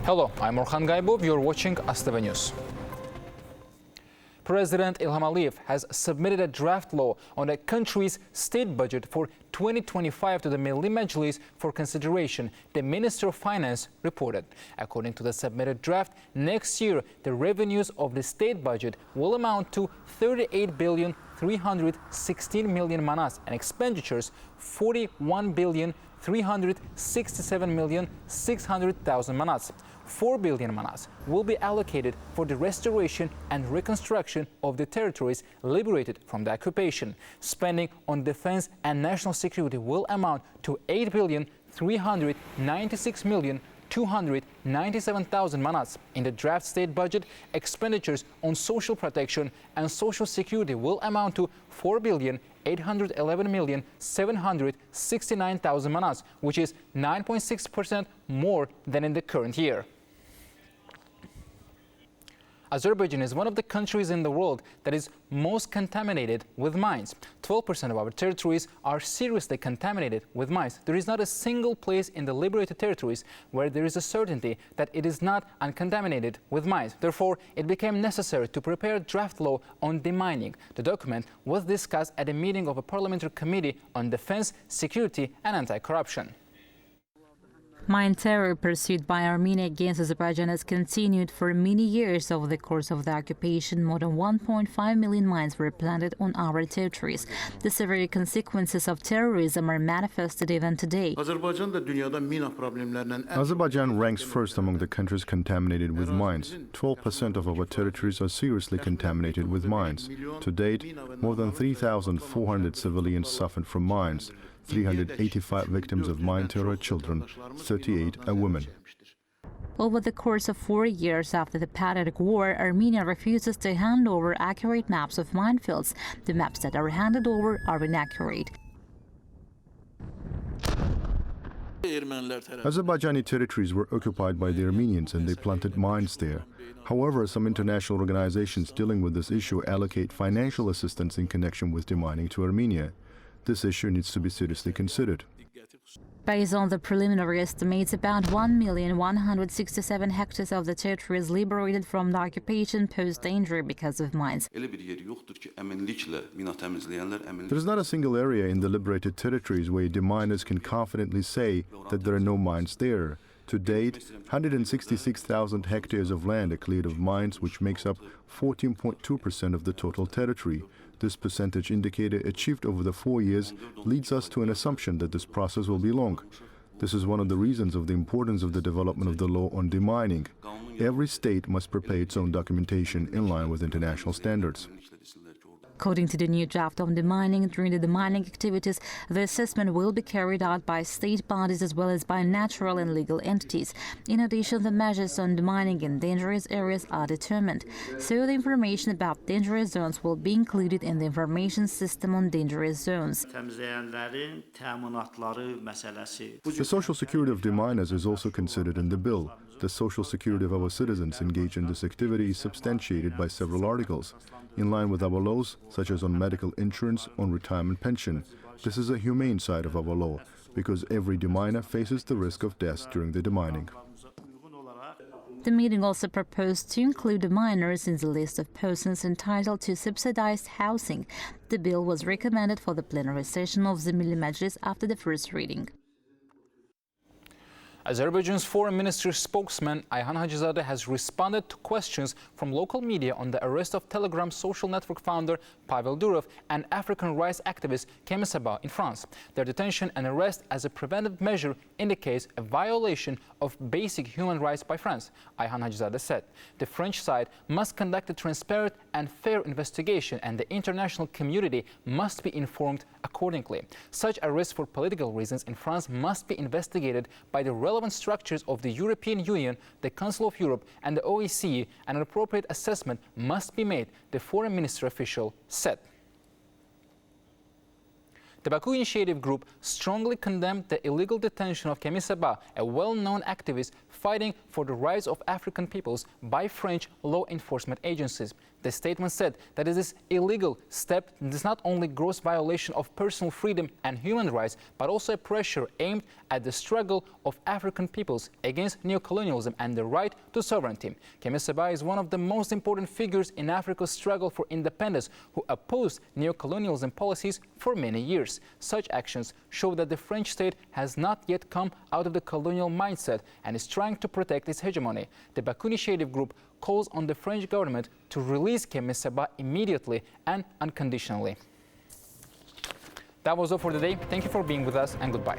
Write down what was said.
Hello, I'm Orhan Gaybov. You're watching AzTV News. President İlham has submitted a draft law on the country's state budget for 2025 to the Milli Meclis for consideration, the Minister of Finance reported. According to the submitted draft, next year the revenues of the state budget will amount to 38,316 million manas and expenditures 41,367,600,000 manas. 4 billion manas will be allocated for the restoration and reconstruction of the territories liberated from the occupation. Spending on defense and national security will amount to 8,396,297,000 manas. In the draft state budget, expenditures on social protection and social security will amount to 4,811,769,000 manas, which is 9.6% more than in the current year. Azerbaijan is one of the countries in the world that is most contaminated with mines. 12% of our territories are seriously contaminated with mines. There is not a single place in the liberated territories where there is a certainty that it is not uncontaminated with mines. Therefore, it became necessary to prepare a draft law on demining. The document was discussed at a meeting of a parliamentary committee on defense, security, and anti-corruption. Mine terror pursued by Armenia against Azerbaijan has continued for many years. Over the course of the occupation, more than 1.5 million mines were planted on our territories. The severe consequences of terrorism are manifested even today. Azerbaijan ranks first among the countries contaminated with mines. 12% of our territories are seriously contaminated with mines. To date, more than 3,400 civilians suffered from mines. 385 victims of mine terror are children, 38 are women. Over the course of 4 years after the pathetic war, Armenia refuses to hand over accurate maps of minefields. The maps that are handed over are inaccurate. Azerbaijani territories were occupied by the Armenians and they planted mines there. However, some international organizations dealing with this issue allocate financial assistance in connection with demining to Armenia. This issue needs to be seriously considered. Based on the preliminary estimates, about 1,167 hectares of the territory is liberated from the occupation pose danger because of mines. There is not a single area in the liberated territories where deminers can confidently say that there are no mines there. To date, 166,000 hectares of land are cleared of mines, which makes up 14.2% of the total territory. This percentage indicator achieved over the 4 years leads us to an assumption that this process will be long. This is one of the reasons of the importance of the development of the law on demining. Every state must prepare its own documentation in line with international standards. According to the new draft on demining, during the demining activities, the assessment will be carried out by state bodies as well as by natural and legal entities. In addition, the measures on demining in dangerous areas are determined. So the information about dangerous zones will be included in the information system on dangerous zones. The social security of deminers is also considered in the bill. The social security of our citizens engaged in this activity is substantiated by several articles, in line with our laws, such as on medical insurance, on retirement pension. This is a humane side of our law, because every deminer faces the risk of death during the demining. The meeting also proposed to include the minors in the list of persons entitled to subsidized housing. The bill was recommended for the plenary session of the Milli Meclis after the first reading. Azerbaijan's foreign ministry spokesman Ayhan Hacızadeh has responded to questions from local media on the arrest of Telegram social network founder Pavel Durov and African rights activist Kemi Sabah in France. Their detention and arrest as a preventive measure indicates a violation of basic human rights by France, Ayhan Hacızadeh said. The French side must conduct a transparent and fair investigation, and the international community must be informed accordingly. Such arrests for political reasons in France must be investigated by the relevant structures of the European Union, the Council of Europe, and the OSCE, and an appropriate assessment must be made, the foreign ministry official said. The Baku Initiative Group strongly condemned the illegal detention of Kemi Sabah, a well-known activist fighting for the rights of African peoples, by French law enforcement agencies. The statement said that this illegal step is not only gross violation of personal freedom and human rights, but also a pressure aimed at the struggle of African peoples against neocolonialism and the right to sovereignty. Kemi Seba is one of the most important figures in Africa's struggle for independence who opposed neocolonialism policies for many years. Such actions show that the French state has not yet come out of the colonial mindset and is trying to protect its hegemony. The Baku Initiative Group calls on the French government to release Kemi Seba immediately and unconditionally. That was all for today. Thank you for being with us and goodbye.